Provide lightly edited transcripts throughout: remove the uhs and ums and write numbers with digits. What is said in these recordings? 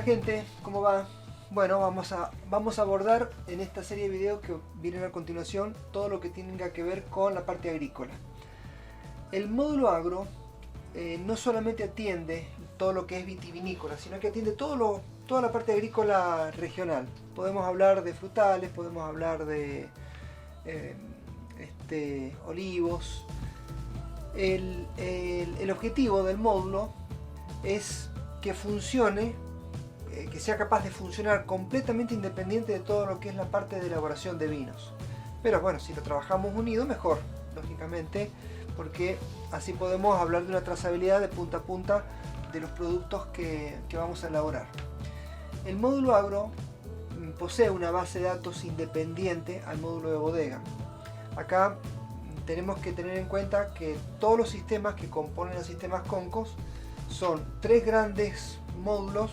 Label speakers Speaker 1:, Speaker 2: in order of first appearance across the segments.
Speaker 1: gente, ¿cómo va? Bueno, vamos a abordar en esta serie de videos que vienen a continuación todo lo que tenga que ver con la parte agrícola. El módulo agro no solamente atiende todo lo que es vitivinícola, sino que atiende toda la parte agrícola regional. Podemos hablar de frutales, podemos hablar de olivos. El objetivo del módulo es que funcione, que sea capaz de funcionar completamente independiente de todo lo que es la parte de elaboración de vinos. Pero bueno, si lo trabajamos unido, mejor, lógicamente, porque así podemos hablar de una trazabilidad de punta a punta de los productos que vamos a elaborar. El módulo agro posee una base de datos independiente al módulo de bodega. Acá tenemos que tener en cuenta que todos los sistemas que componen los sistemas CONCOS son tres grandes módulos,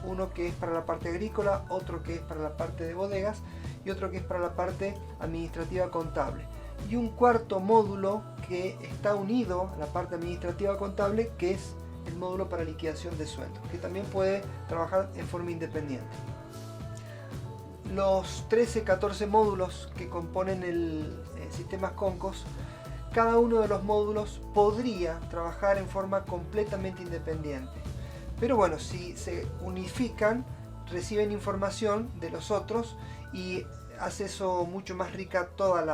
Speaker 1: uno que es para la parte agrícola, otro que es para la parte de bodegas y otro que es para la parte administrativa contable, y un cuarto módulo que está unido a la parte administrativa contable, que es el módulo para liquidación de sueldos, que también puede trabajar en forma independiente. Los 13-14 módulos que componen el sistema CONCOS, cada uno de los módulos podría trabajar en forma completamente independiente. Pero bueno, si se unifican, reciben información de los otros y hace eso mucho más rica todas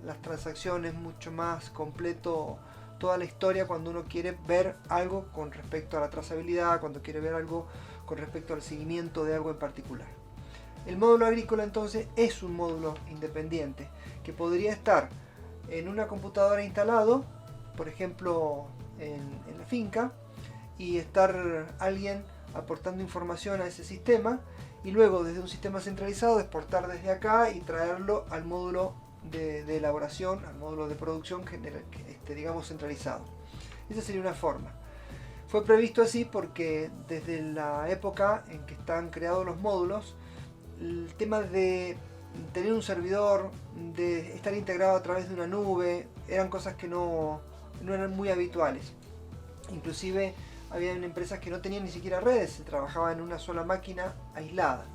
Speaker 1: las transacciones, mucho más completo toda la historia cuando uno quiere ver algo con respecto a la trazabilidad, cuando quiere ver algo con respecto al seguimiento de algo en particular. El módulo agrícola entonces es un módulo independiente que podría estar en una computadora instalado, por ejemplo en la finca, y estar alguien aportando información a ese sistema, y luego desde un sistema centralizado exportar desde acá y traerlo al módulo de elaboración, al módulo de producción digamos centralizado. Esa sería una forma. Fue previsto así porque desde la época en que están creados los módulos, el tema de tener un servidor, de estar integrado a través de una nube, eran cosas que no eran muy habituales. Inclusive había empresas que no tenían ni siquiera redes, se trabajaba en una sola máquina aislada.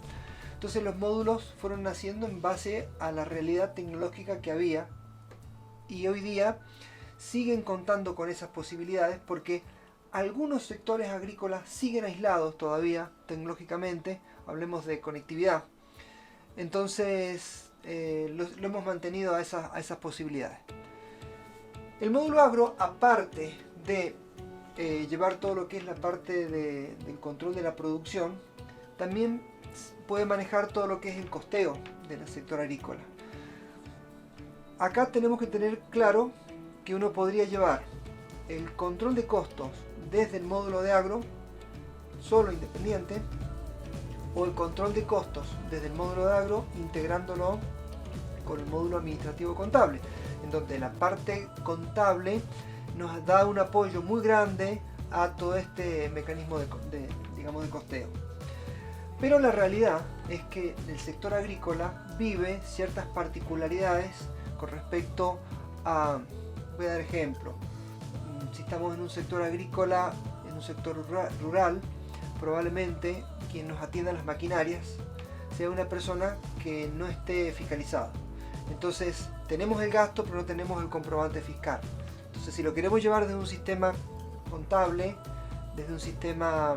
Speaker 1: Entonces los módulos fueron naciendo en base a la realidad tecnológica que había, y hoy día siguen contando con esas posibilidades porque algunos sectores agrícolas siguen aislados todavía tecnológicamente. Hablemos de conectividad. Entonces lo hemos mantenido a esas posibilidades. El módulo agro, aparte de llevar todo lo que es la parte del control de la producción, también puede manejar todo lo que es el costeo del sector agrícola. Acá tenemos que tener claro que uno podría llevar el control de costos desde el módulo de agro solo independiente, o el control de costos desde el módulo de agro integrándolo con el módulo administrativo contable, en donde la parte contable nos da un apoyo muy grande a todo este mecanismo de costeo. Pero la realidad es que el sector agrícola vive ciertas particularidades con respecto a, voy a dar ejemplo, si estamos en un sector agrícola, en un sector rural, probablemente quien nos atienda las maquinarias sea una persona que no esté fiscalizada. Entonces tenemos el gasto pero no tenemos el comprobante fiscal. Entonces si lo queremos llevar desde un sistema contable, desde un sistema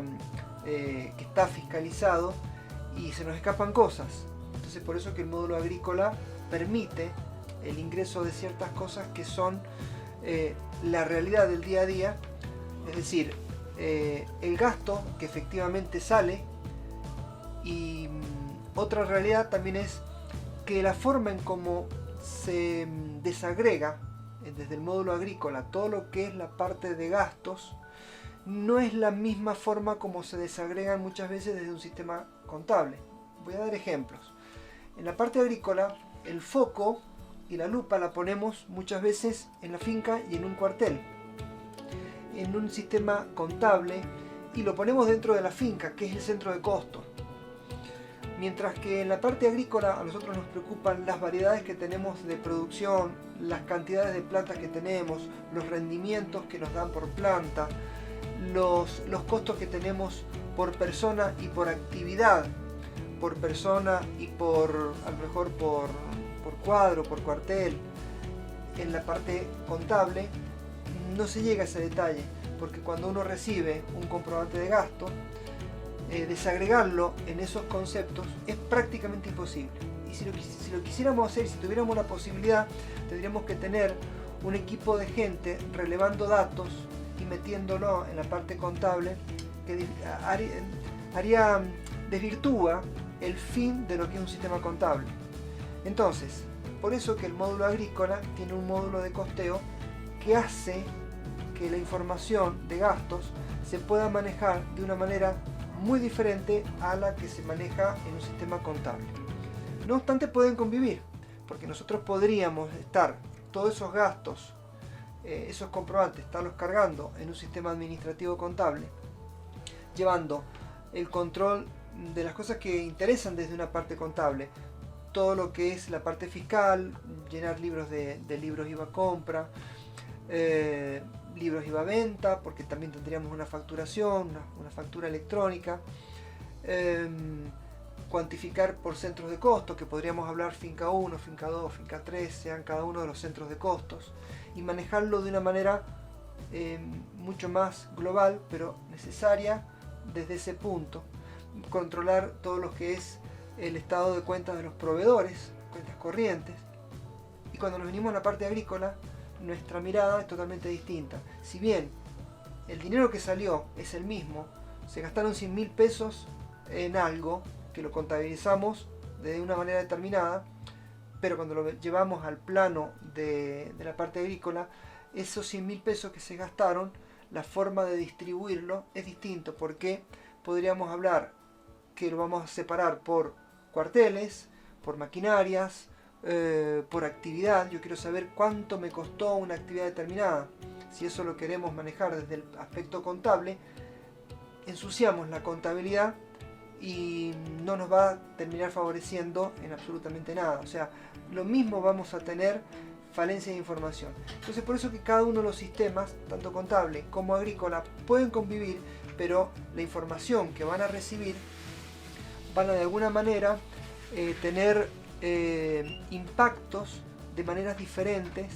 Speaker 1: que está fiscalizado, y se nos escapan cosas. Entonces por eso que el módulo agrícola permite el ingreso de ciertas cosas que son la realidad del día a día, es decir, el gasto que efectivamente sale. Y otra realidad también es que la forma en cómo se desagrega desde el módulo agrícola todo lo que es la parte de gastos no es la misma forma como se desagregan muchas veces desde un sistema contable. Voy a dar ejemplos. En la parte agrícola, el foco y la lupa la ponemos muchas veces en la finca y en un cuartel, en un sistema contable, y lo ponemos dentro de la finca, que es el centro de costos. Mientras que en la parte agrícola a nosotros nos preocupan las variedades que tenemos de producción, las cantidades de plantas que tenemos, los rendimientos que nos dan por planta, los costos que tenemos por persona y por actividad, por persona y por, a lo mejor por cuadro, por cuartel, en la parte contable no se llega a ese detalle, porque cuando uno recibe un comprobante de gasto, desagregarlo en esos conceptos es prácticamente imposible. Y si lo quisiéramos hacer, si tuviéramos la posibilidad, tendríamos que tener un equipo de gente relevando datos y metiéndolo en la parte contable, que desvirtúa el fin de lo que es un sistema contable. Entonces, por eso que el módulo agrícola tiene un módulo de costeo que hace que la información de gastos se pueda manejar de una manera muy diferente a la que se maneja en un sistema contable. No obstante, pueden convivir, porque nosotros podríamos estar todos esos gastos, esos comprobantes, estarlos cargando en un sistema administrativo contable, llevando el control de las cosas que interesan desde una parte contable, todo lo que es la parte fiscal, llenar libros de libros IVA compra, libros IVA venta, porque también tendríamos una facturación, una factura electrónica, cuantificar por centros de costos, que podríamos hablar finca 1, finca 2, finca 3, sean cada uno de los centros de costos, y manejarlo de una manera mucho más global, pero necesaria desde ese punto. Controlar todo lo que es el estado de cuentas de los proveedores, cuentas corrientes. Y cuando nos venimos a la parte agrícola, nuestra mirada es totalmente distinta. Si bien el dinero que salió es el mismo, se gastaron 100.000 pesos en algo que lo contabilizamos de una manera determinada, pero cuando lo llevamos al plano de la parte agrícola, esos 100.000 pesos que se gastaron, la forma de distribuirlo es distinto, porque podríamos hablar que lo vamos a separar por cuarteles, por maquinarias, por actividad. Yo quiero saber cuánto me costó una actividad determinada. Si eso lo queremos manejar desde el aspecto contable, ensuciamos la contabilidad y no nos va a terminar favoreciendo en absolutamente nada. O sea, lo mismo vamos a tener falencia de información. Entonces, por eso que cada uno de los sistemas, tanto contable como agrícola, pueden convivir, pero la información que van a recibir van a de alguna manera tener impactos de maneras diferentes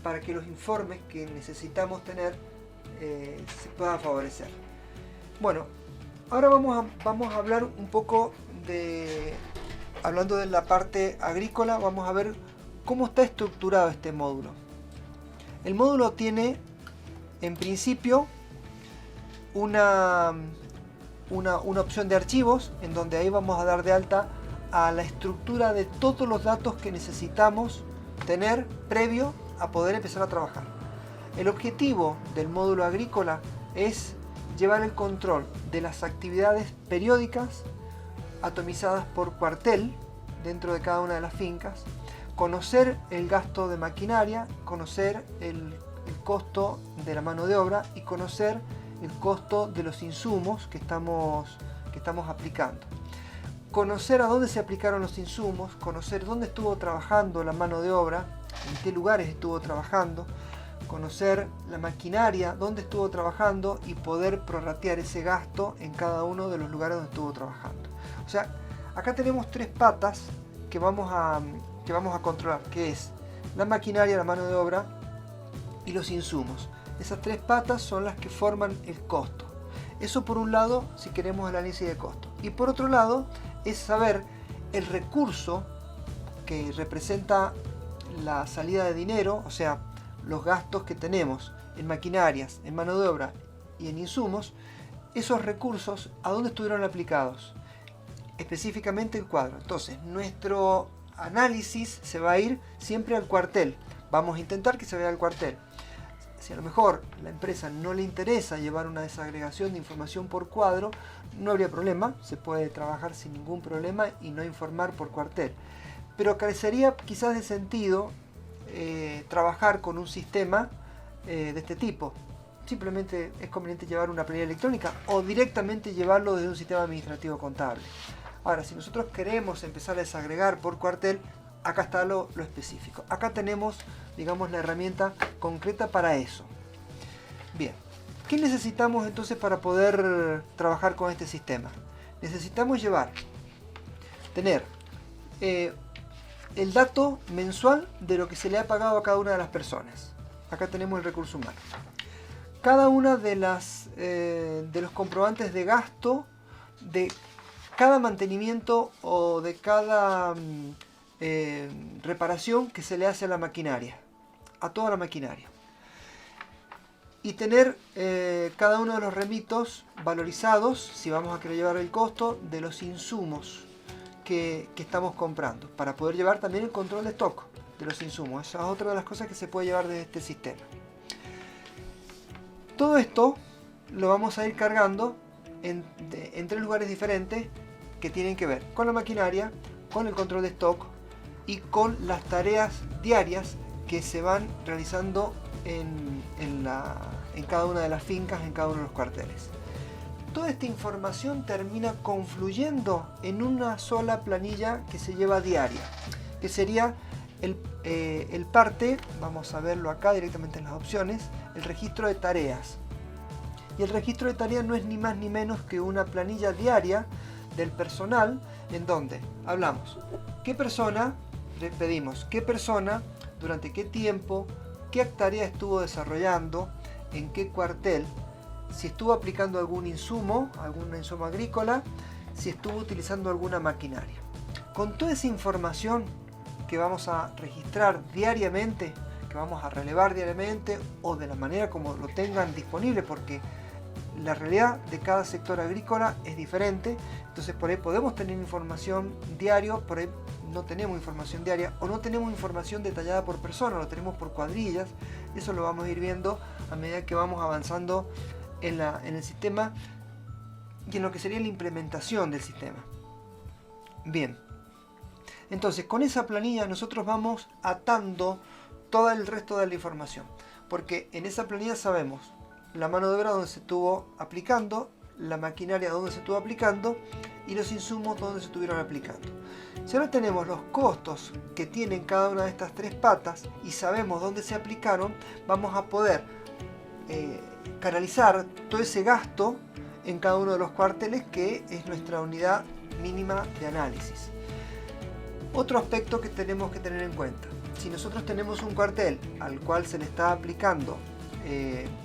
Speaker 1: para que los informes que necesitamos tener se puedan favorecer. Bueno, ahora vamos a hablar un poco hablando de la parte agrícola, vamos a ver cómo está estructurado este módulo. El módulo tiene, en principio, una opción de archivos, en donde ahí vamos a dar de alta a la estructura de todos los datos que necesitamos tener previo a poder empezar a trabajar. El objetivo del módulo agrícola es llevar el control de las actividades periódicas atomizadas por cuartel dentro de cada una de las fincas, conocer el gasto de maquinaria, conocer el costo de la mano de obra y conocer el costo de los insumos que estamos aplicando. Conocer a dónde se aplicaron los insumos, conocer dónde estuvo trabajando la mano de obra, en qué lugares estuvo trabajando, conocer la maquinaria, dónde estuvo trabajando y poder prorratear ese gasto en cada uno de los lugares donde estuvo trabajando. O sea, acá tenemos tres patas que vamos a controlar, que es la maquinaria, la mano de obra y los insumos. Esas tres patas son las que forman el costo. Eso por un lado, si queremos el análisis de costo. Y por otro lado, es saber el recurso que representa la salida de dinero, o sea, los gastos que tenemos en maquinarias, en mano de obra y en insumos, esos recursos, ¿a dónde estuvieron aplicados? Específicamente el cuadro. Entonces, nuestro análisis se va a ir siempre al cuartel. Vamos a intentar que se vaya al cuartel. Si a lo mejor la empresa no le interesa llevar una desagregación de información por cuadro, no habría problema, se puede trabajar sin ningún problema y no informar por cuartel. Pero carecería quizás de sentido trabajar con un sistema de este tipo. Simplemente es conveniente llevar una planilla electrónica o directamente llevarlo desde un sistema administrativo contable. Ahora, si nosotros queremos empezar a desagregar por cuartel, acá está lo específico. Acá tenemos, digamos, la herramienta concreta para eso. Bien, ¿Qué necesitamos entonces para poder trabajar con este sistema? Necesitamos tener el dato mensual de lo que se le ha pagado a cada una de las personas. Acá tenemos el recurso humano. Cada una de los comprobantes de gasto de cada mantenimiento o de cada reparación que se le hace a la maquinaria, a toda la maquinaria. Y tener cada uno de los remitos valorizados, si vamos a querer llevar el costo, de los insumos que estamos comprando, para poder llevar también el control de stock de los insumos. Esa es otra de las cosas que se puede llevar de este sistema. Todo esto lo vamos a ir cargando en 3 lugares diferentes que tienen que ver con la maquinaria, con el control de stock y con las tareas diarias que se van realizando en cada una de las fincas, en cada uno de los cuarteles. Toda esta información termina confluyendo en una sola planilla que se lleva diaria, que sería el parte, vamos a verlo acá directamente en las opciones, el registro de tareas. Y el registro de tareas no es ni más ni menos que una planilla diaria del personal, en donde hablamos qué persona, pedimos qué persona, durante qué tiempo, qué tarea estuvo desarrollando, en qué cuartel, si estuvo aplicando algún insumo agrícola, si estuvo utilizando alguna maquinaria. Con toda esa información que vamos a registrar diariamente, que vamos a relevar diariamente o de la manera como lo tengan disponible, porque la realidad de cada sector agrícola es diferente, entonces por ahí podemos tener información diario, por ahí no tenemos información diaria o no tenemos información detallada por persona, lo tenemos por cuadrillas. Eso lo vamos a ir viendo a medida que vamos avanzando en el sistema y en lo que sería la implementación del sistema. Bien, entonces con esa planilla nosotros vamos atando todo el resto de la información, porque en esa planilla sabemos la mano de obra donde se estuvo aplicando, la maquinaria donde se estuvo aplicando y los insumos donde se estuvieron aplicando. Si ahora tenemos los costos que tienen cada una de estas 3 patas y sabemos dónde se aplicaron, vamos a poder canalizar todo ese gasto en cada uno de los cuarteles, que es nuestra unidad mínima de análisis. Otro aspecto que tenemos que tener en cuenta: si nosotros tenemos un cuartel al cual se le está aplicando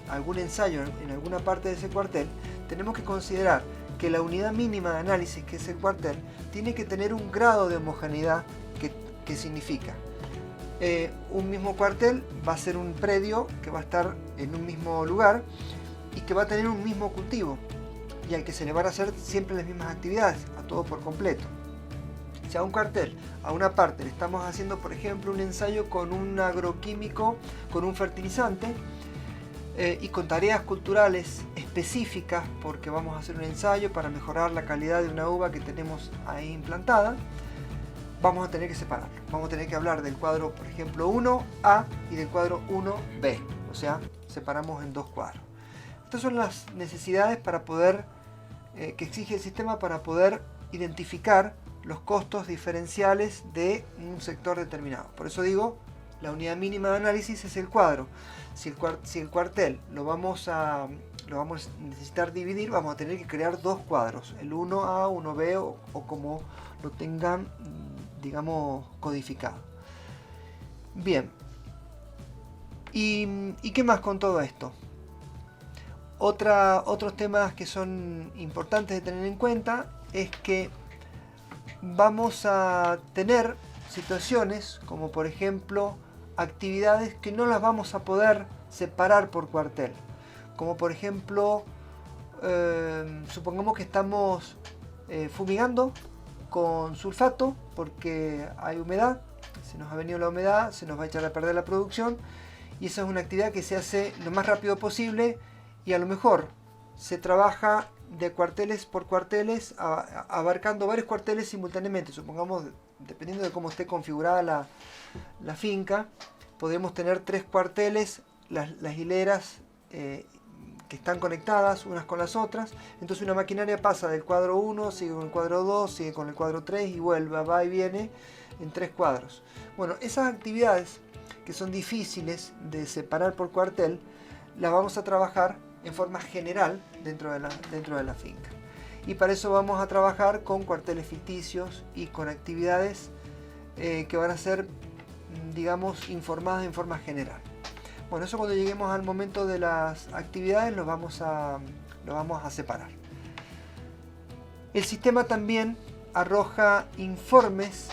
Speaker 1: algún ensayo en alguna parte de ese cuartel, tenemos que considerar que la unidad mínima de análisis, que es el cuartel, tiene que tener un grado de homogeneidad que significa un mismo cuartel va a ser un predio que va a estar en un mismo lugar y que va a tener un mismo cultivo y al que se le van a hacer siempre las mismas actividades, a todo por completo. Si a un cuartel, a una parte, le estamos haciendo por ejemplo un ensayo con un agroquímico, con un fertilizante, y con tareas culturales específicas, porque vamos a hacer un ensayo para mejorar la calidad de una uva que tenemos ahí implantada, vamos a tener que separarlo. Vamos a tener que hablar del cuadro, por ejemplo, 1A y del cuadro 1B, o sea, separamos en 2 cuadros. Estas son las necesidades para poder que exige el sistema para poder identificar los costos diferenciales de un sector determinado. Por eso digo, la unidad mínima de análisis es el cuadro. Si el cuartel lo vamos a necesitar dividir, vamos a tener que crear 2 cuadros, el 1A, 1B o como lo tengan, digamos, codificado. Bien, ¿y qué más con todo esto? Otros temas que son importantes de tener en cuenta es que vamos a tener situaciones como por ejemplo actividades que no las vamos a poder separar por cuartel, como por ejemplo supongamos que estamos fumigando con sulfato porque hay humedad, se nos ha venido la humedad, se nos va a echar a perder la producción, y esa es una actividad que se hace lo más rápido posible y a lo mejor se trabaja de cuarteles por cuarteles, abarcando varios cuarteles simultáneamente. Supongamos, dependiendo de cómo esté configurada la finca, podemos tener 3 cuarteles, las hileras que están conectadas unas con las otras. Entonces una maquinaria pasa del cuadro 1, sigue con el cuadro 2, sigue con el cuadro 3 y vuelve, va y viene en 3 cuadros. Bueno, esas actividades que son difíciles de separar por cuartel, las vamos a trabajar en forma general dentro de la finca. Y para eso vamos a trabajar con cuarteles ficticios y con actividades que van a ser, digamos, informadas en forma general. Bueno, eso cuando lleguemos al momento de las actividades lo vamos a separar. El sistema también arroja informes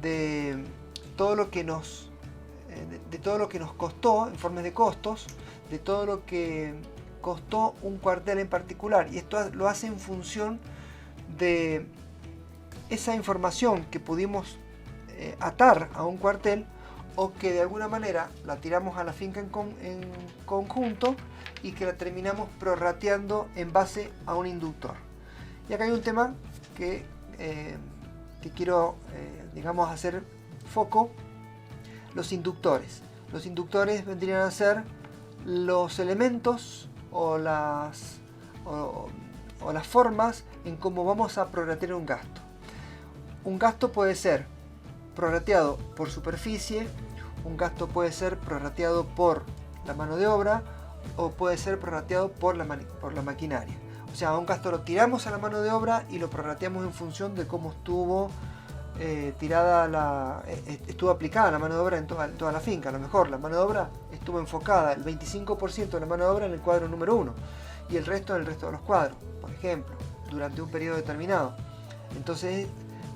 Speaker 1: de todo lo que nos costó, informes de costos, de todo lo que costó un cuartel en particular, y esto lo hace en función de esa información que pudimos atar a un cuartel, o que de alguna manera la tiramos a la finca en conjunto y que la terminamos prorrateando en base a un inductor. Y acá hay un tema que quiero digamos hacer foco: los inductores. Los inductores vendrían a ser los elementos o las formas en cómo vamos a prorratear un gasto. Un gasto puede ser prorrateado por superficie, un gasto puede ser prorrateado por la mano de obra, o puede ser prorrateado por la maquinaria. O sea, a un gasto lo tiramos a la mano de obra y lo prorrateamos en función de cómo estuvo estuvo aplicada la mano de obra en toda la finca. A lo mejor la mano de obra estuvo enfocada, el 25% de la mano de obra en el cuadro número 1 y el resto en el resto de los cuadros, por ejemplo, durante un periodo determinado. Entonces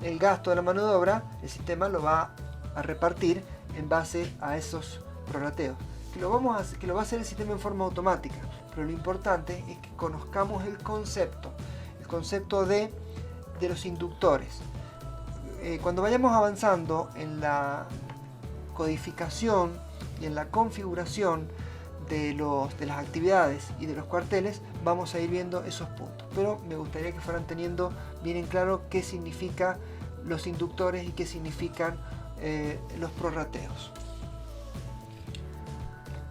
Speaker 1: el gasto de la mano de obra, el sistema lo va a repartir en base a esos prorrateos, que lo va a hacer el sistema en forma automática. Pero lo importante es que conozcamos el concepto de los inductores. Cuando vayamos avanzando en la codificación y en la configuración de las actividades y de los cuarteles, vamos a ir viendo esos puntos. Pero me gustaría que fueran teniendo bien en claro qué significan los inductores y qué significan los prorrateos.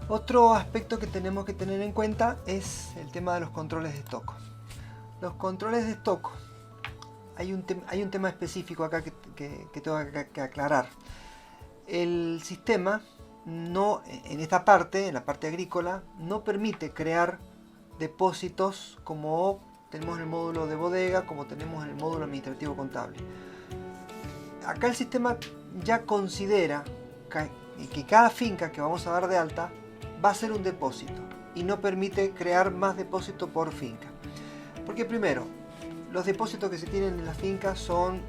Speaker 1: Otro aspecto que tenemos que tener en cuenta es el tema de los controles de stock. Los controles de stock, hay un tema específico acá que tengo que aclarar. El sistema no, en esta parte, en la parte agrícola, no permite crear depósitos como tenemos en el módulo de bodega, como tenemos en el módulo administrativo contable. Acá el sistema ya considera que cada finca que vamos a dar de alta va a ser un depósito y no permite crear más depósitos por finca. Porque primero, los depósitos que se tienen en la finca son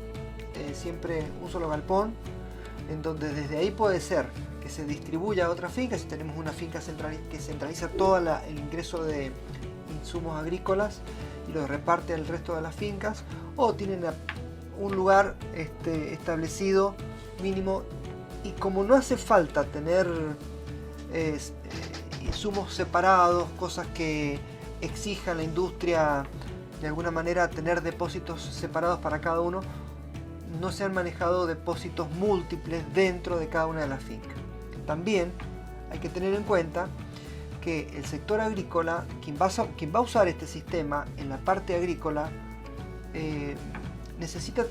Speaker 1: siempre un solo galpón, en donde desde ahí puede ser que se distribuya a otra finca. Si tenemos una finca que centraliza todo el ingreso de insumos agrícolas y los reparte al resto de las fincas, o tienen un lugar establecido mínimo, y como no hace falta tener insumos separados, cosas que exijan la industria de alguna manera tener depósitos separados para cada uno, no se han manejado depósitos múltiples dentro de cada una de las fincas. También hay que tener en cuenta que el sector agrícola, quien va a usar este sistema en la parte agrícola, necesita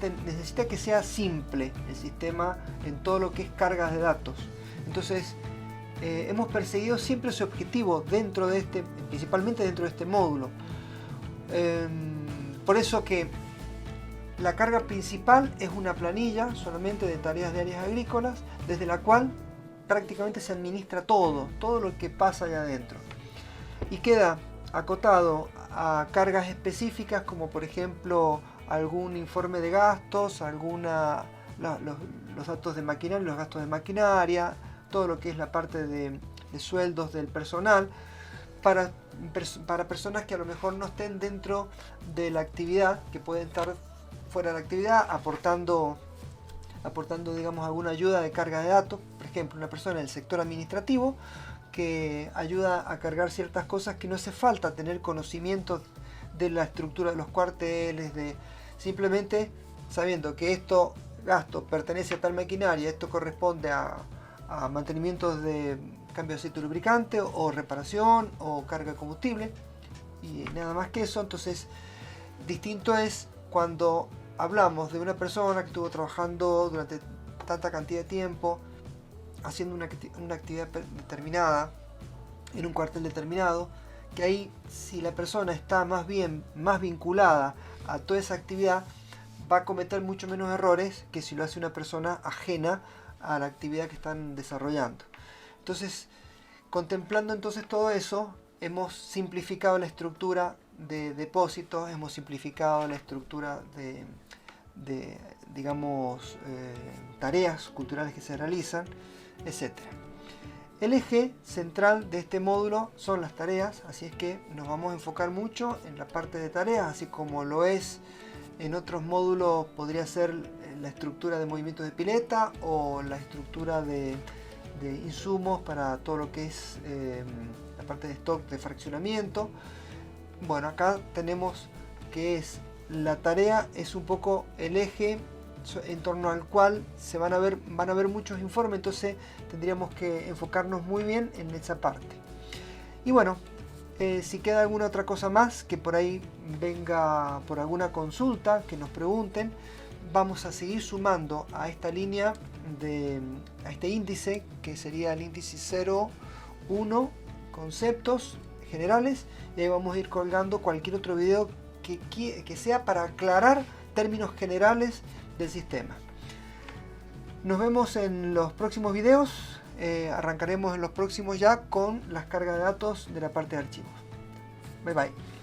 Speaker 1: que sea simple el sistema en todo lo que es cargas de datos. Entonces hemos perseguido siempre ese objetivo principalmente dentro de este módulo. Por eso que la carga principal es una planilla solamente de tareas diarias agrícolas, desde la cual prácticamente se administra todo lo que pasa allá adentro, y queda acotado a cargas específicas, como por ejemplo algún informe de gastos, los datos de maquinaria, los gastos de maquinaria, todo lo que es la parte de sueldos del personal, para personas que a lo mejor no estén dentro de la actividad, que pueden estar fuera de la actividad aportando digamos alguna ayuda de carga de datos. Por ejemplo, una persona del sector administrativo que ayuda a cargar ciertas cosas que no hace falta tener conocimiento de la estructura de los cuarteles, simplemente sabiendo que gasto pertenece a tal maquinaria, esto corresponde a mantenimientos de cambio de aceite lubricante, o reparación, o carga de combustible, y nada más que eso. Entonces, distinto es cuando hablamos de una persona que estuvo trabajando durante tanta cantidad de tiempo, haciendo una actividad determinada, en un cuartel determinado, que ahí si la persona está más vinculada a toda esa actividad, va a cometer mucho menos errores que si lo hace una persona ajena a la actividad que están desarrollando. Entonces, contemplando entonces todo eso, hemos simplificado la estructura de depósitos, hemos simplificado la estructura de digamos, tareas culturales que se realizan, etc. El eje central de este módulo son las tareas, así es que nos vamos a enfocar mucho en la parte de tareas, así como lo es en otros módulos. Podría ser la estructura de movimientos de pileta o la estructura de insumos para todo lo que es la parte de stock de fraccionamiento. Bueno, acá tenemos que es la tarea, es un poco el eje en torno al cual van a ver muchos informes, entonces tendríamos que enfocarnos muy bien en esa parte. Y bueno, si queda alguna otra cosa más que por ahí venga por alguna consulta, que nos pregunten, vamos a seguir sumando a esta línea, a este índice, que sería el índice 0,1, conceptos generales, y ahí vamos a ir colgando cualquier otro video que sea para aclarar términos generales del sistema. Nos vemos en los próximos videos. Arrancaremos en los próximos ya con las cargas de datos de la parte de archivos. Bye bye.